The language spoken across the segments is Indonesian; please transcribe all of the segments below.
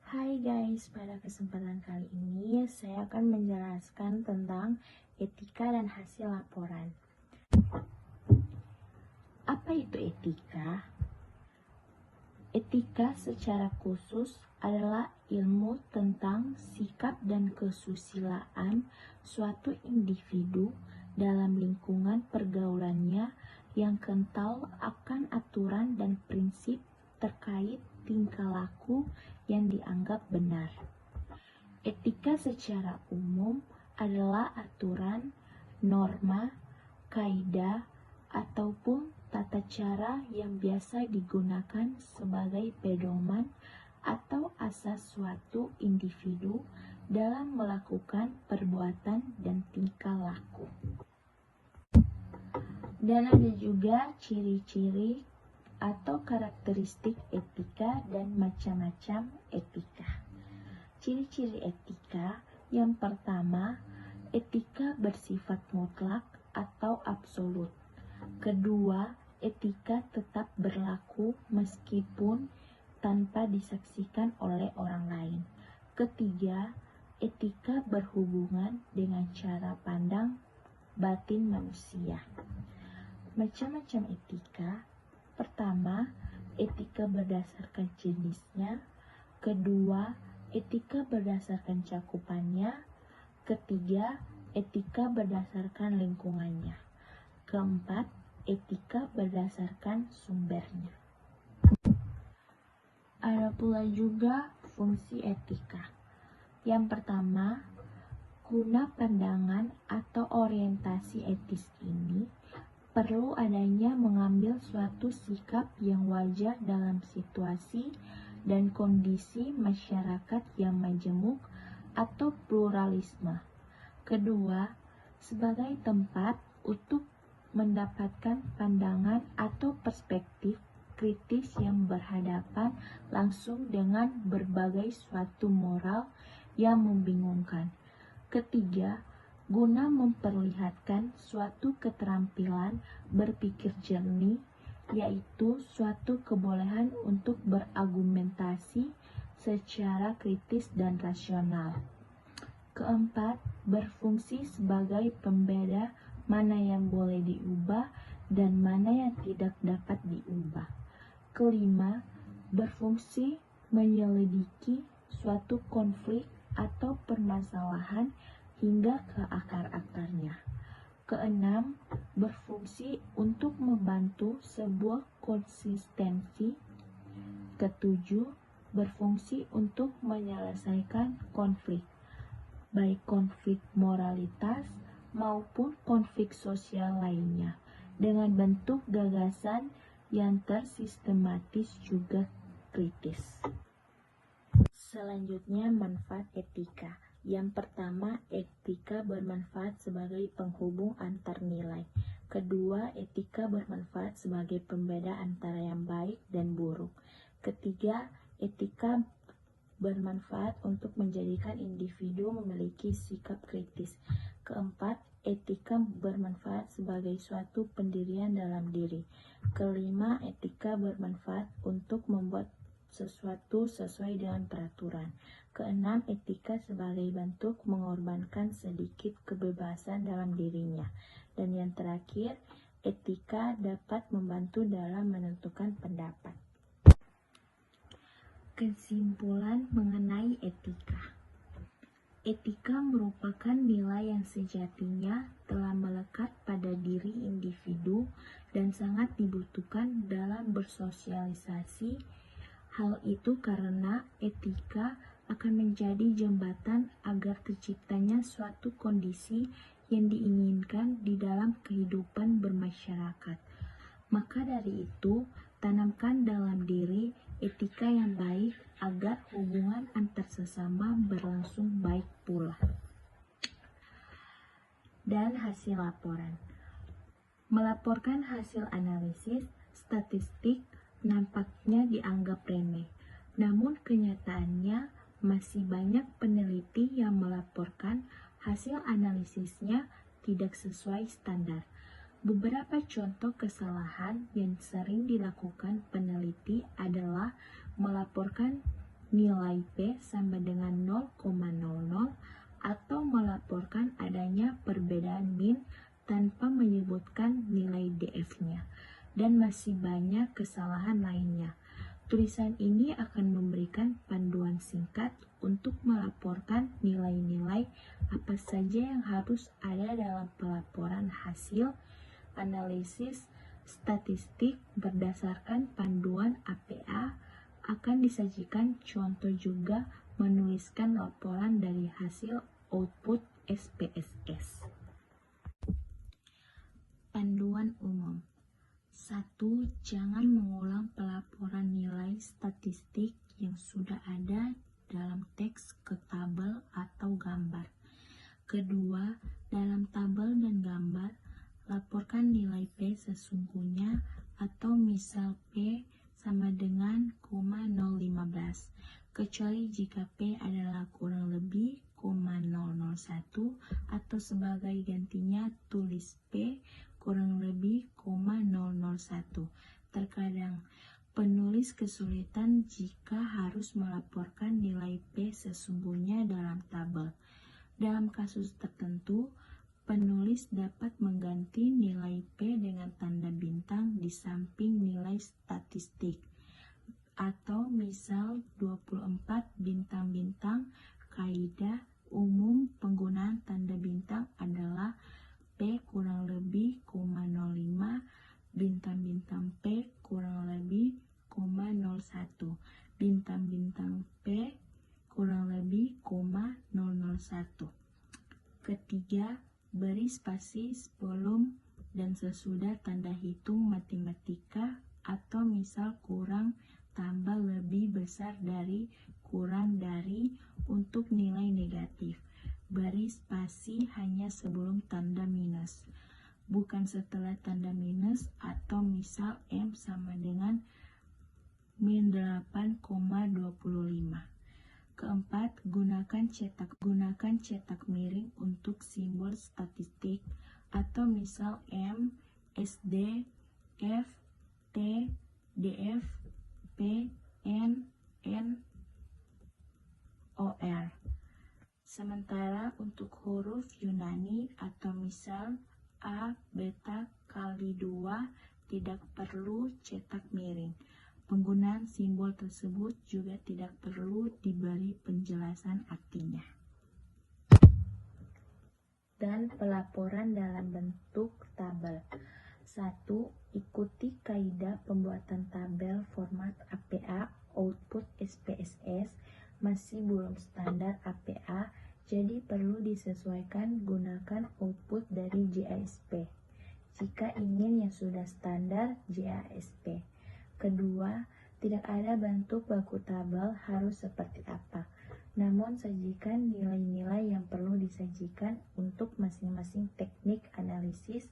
Hai guys, pada kesempatan kali ini saya akan menjelaskan tentang etika dan hasil laporan. Apa itu etika? Etika secara khusus adalah ilmu tentang sikap dan kesusilaan suatu individu dalam lingkungan pergaulannya yang kental akan aturan dan prinsip terkait tingkah laku yang dianggap benar. Etika secara umum adalah aturan, norma, kaidah, ataupun tata cara yang biasa digunakan sebagai pedoman atau asas suatu individu dalam melakukan perbuatan dan tingkah laku. Dan ada juga ciri-ciri atau karakteristik etika dan macam-macam etika. Ciri-ciri etika yang pertama, etika bersifat mutlak atau absolut. Kedua, etika tetap berlaku meskipun tanpa disaksikan oleh orang lain. Ketiga, etika berhubungan dengan cara pandang batin manusia. Macam-macam etika. Pertama, etika berdasarkan jenisnya. Kedua, etika berdasarkan cakupannya. Ketiga, etika berdasarkan lingkungannya. Keempat, etika berdasarkan sumbernya. Ada pula juga fungsi etika. Yang pertama, guna pandangan atau orientasi etis ini perlu adanya mengambil suatu sikap yang wajar dalam situasi dan kondisi masyarakat yang majemuk atau pluralisme. Kedua, sebagai tempat untuk mendapatkan pandangan atau perspektif kritis yang berhadapan langsung dengan berbagai suatu moral yang membingungkan. Ketiga, guna memperlihatkan suatu keterampilan berpikir jernih, yaitu suatu kebolehan untuk berargumentasi secara kritis dan rasional. Keempat, berfungsi sebagai pembeda mana yang boleh diubah dan mana yang tidak dapat diubah. Kelima, berfungsi menyelidiki suatu konflik atau permasalahan hingga ke akar-akarnya. Keenam, berfungsi untuk membantu sebuah konsistensi. Ketujuh, berfungsi untuk menyelesaikan konflik, baik konflik moralitas maupun konflik sosial lainnya, dengan bentuk gagasan yang tersistematis juga kritis. Selanjutnya, manfaat etika. Yang pertama, etika bermanfaat sebagai penghubung antar nilai. Kedua, etika bermanfaat sebagai pembeda antara yang baik dan buruk. Ketiga, etika bermanfaat untuk menjadikan individu memiliki sikap kritis. Keempat, etika bermanfaat sebagai suatu pendirian dalam diri. Kelima, etika bermanfaat untuk membuat sesuatu sesuai dengan peraturan. Keenam, etika sebagai bentuk mengorbankan sedikit kebebasan dalam dirinya. Dan yang terakhir, etika dapat membantu dalam menentukan pendapat. Kesimpulan mengenai etika. Etika merupakan nilai yang sejatinya telah melekat pada diri individu dan sangat dibutuhkan dalam bersosialisasi. Hal itu karena etika akan menjadi jembatan agar terciptanya suatu kondisi yang diinginkan di dalam kehidupan bermasyarakat. Maka dari itu, tanamkan dalam diri etika yang baik agar hubungan antar sesama berlangsung baik pula. Dan hasil laporan. Melaporkan hasil analisis statistik nampaknya dianggap remeh, namun kenyataannya masih banyak peneliti yang melaporkan hasil analisisnya tidak sesuai standar. Beberapa contoh kesalahan yang sering dilakukan peneliti adalah melaporkan nilai P sama dengan 0,00 atau melaporkan adanya perbedaan min tanpa menyebutkan nilai DF-nya, dan masih banyak kesalahan lainnya. Tulisan ini akan memberikan panduan singkat untuk melaporkan nilai-nilai apa saja yang harus ada dalam pelaporan hasil analisis statistik berdasarkan panduan APA. Akan disajikan contoh juga menuliskan laporan dari hasil output SPSS. Panduan umum. 1. Jangan mengulang pelaporan nilai statistik yang sudah ada dalam teks ke tabel atau gambar. Kedua, dalam tabel dan gambar, laporkan nilai P sesungguhnya atau misal P sama dengan 0,015, kecuali jika P adalah kurang lebih 0,001 atau sebagai gantinya tulis P kurang lebih 0,001. Terkadang penulis kesulitan jika harus melaporkan nilai P sesungguhnya dalam tabel. Dalam kasus tertentu, penulis dapat mengganti nilai P dengan tanda bintang di samping nilai statistik, atau misal 24 bintang-bintang. Kaidah umum penggunaan tanda bintang adalah P kurang lebih 0,05, bintang-bintang P kurang lebih 0,01, bintang-bintang P kurang lebih 0,001. Ketiga, beri spasi sebelum dan sesudah tanda hitung matematika atau misal kurang, tambah, lebih, besar dari, kurang dari untuk nilai negatif. Beri spasi hanya sebelum tanda minus, bukan setelah tanda minus, atau misal M sama dengan min 8,25. Keempat, gunakan cetak miring untuk simbol statistik atau misal M, SD, F, T, DF, P, N, OR. Sementara untuk huruf Yunani atau misal A, beta kali 2 tidak perlu cetak miring. Penggunaan simbol tersebut juga tidak perlu diberi penjelasan artinya. Dan pelaporan dalam bentuk tabel. 1. Ikuti kaidah pembuatan tabel format APA output SPSS. Masih belum standar APA, jadi perlu disesuaikan gunakan output dari JASP. Jika ingin yang sudah standar JASP. Kedua, tidak ada bentuk baku tabel harus seperti apa. Namun sajikan nilai-nilai yang perlu disajikan untuk masing-masing teknik analisis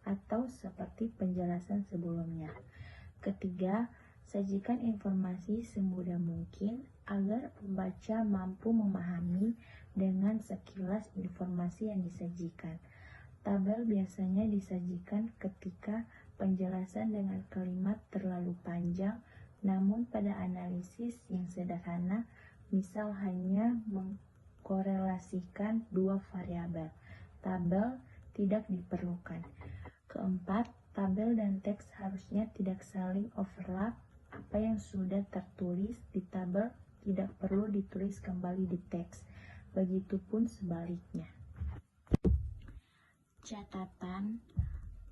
atau seperti penjelasan sebelumnya. Ketiga, sajikan informasi semudah mungkin agar pembaca mampu memahami dengan sekilas informasi yang disajikan. Tabel biasanya disajikan ketika penjelasan dengan kalimat terlalu panjang, namun pada analisis yang sederhana, misal hanya mengkorelasikan dua variabel, tabel tidak diperlukan. Keempat, tabel dan teks harusnya tidak saling overlap. Apa yang sudah tertulis di tabel tidak perlu ditulis kembali di teks, begitupun sebaliknya. Catatan,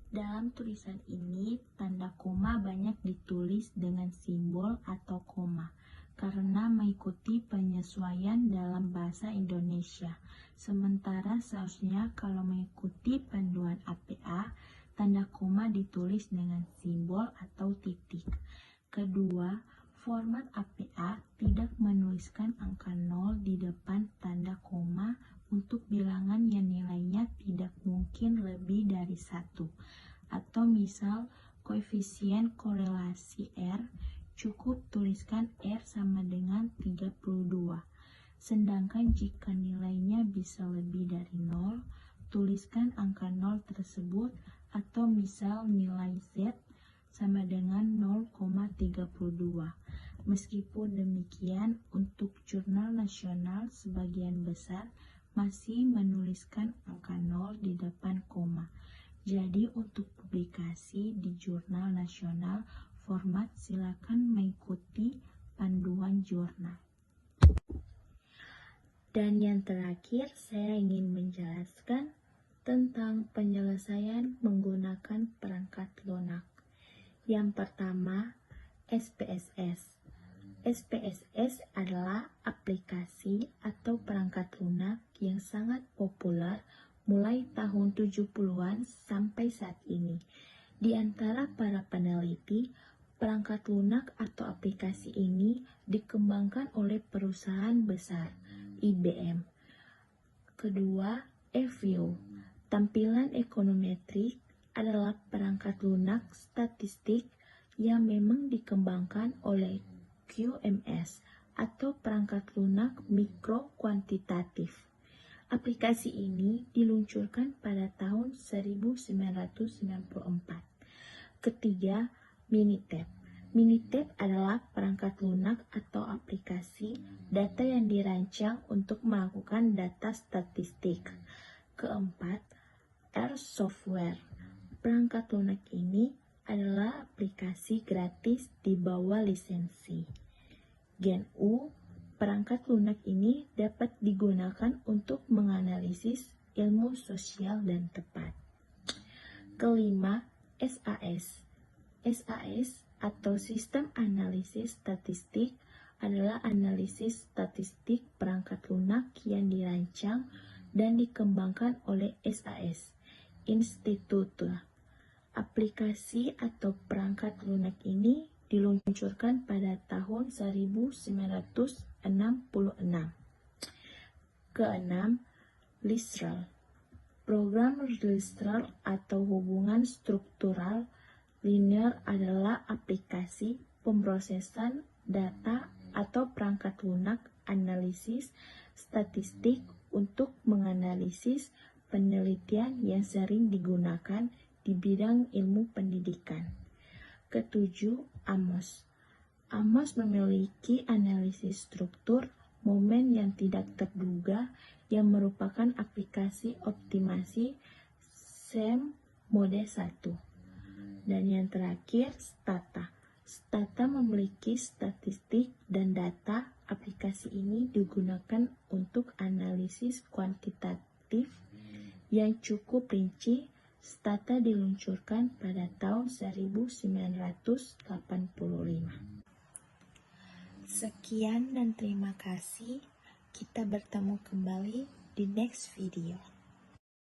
dalam tulisan ini tanda koma banyak ditulis dengan simbol atau koma karena mengikuti penyesuaian dalam bahasa Indonesia. Sementara seharusnya kalau mengikuti panduan APA, tanda koma ditulis dengan simbol atau titik. Kedua, format APA tidak menuliskan angka 0 di depan tanda koma untuk bilangan yang nilainya tidak mungkin lebih dari 1. Atau misal koefisien korelasi R, cukup tuliskan R sama dengan 32. Sedangkan jika nilainya bisa lebih dari 0, tuliskan angka 0 tersebut atau misal nilai Z sama dengan 0,32. Meskipun demikian, untuk jurnal nasional sebagian besar masih menuliskan angka 0 di depan koma. Jadi untuk publikasi di jurnal nasional format silakan mengikuti panduan jurnal. Dan yang terakhir, saya ingin menjelaskan tentang penyelesaian menggunakan perangkat lunak. Yang pertama, SPSS. SPSS adalah aplikasi atau perangkat lunak yang sangat populer mulai tahun 70-an sampai saat ini. Di antara para peneliti, perangkat lunak atau aplikasi ini dikembangkan oleh perusahaan besar, IBM. Kedua, EView. Tampilan ekonometrik adalah perangkat lunak statistik yang memang dikembangkan oleh QMS atau perangkat lunak mikro kuantitatif. Aplikasi ini diluncurkan pada tahun 1994. Ketiga, Minitab. Minitab adalah perangkat lunak atau aplikasi data yang dirancang untuk melakukan data statistik. Keempat, R Software. Perangkat lunak ini adalah aplikasi gratis di bawah lisensi. GNU, perangkat lunak ini dapat digunakan untuk menganalisis ilmu sosial dan tepat. Kelima, SAS. SAS atau Sistem Analisis Statistik adalah analisis statistik perangkat lunak yang dirancang dan dikembangkan oleh SAS, Institute. Aplikasi atau perangkat lunak ini diluncurkan pada tahun 1966. Keenam, Listral. Program Listral atau hubungan struktural linear adalah aplikasi pemrosesan data atau perangkat lunak analisis statistik untuk menganalisis penelitian yang sering digunakan di bidang ilmu pendidikan. Ketujuh, AMOS. AMOS memiliki analisis struktur momen yang tidak terduga yang merupakan aplikasi optimasi SEM mode 1. Dan yang terakhir, Stata. Stata memiliki statistik dan data. Aplikasi ini digunakan untuk analisis kuantitatif yang cukup rinci. Stata diluncurkan pada tahun 1985. Sekian dan terima kasih. Kita bertemu kembali di next video.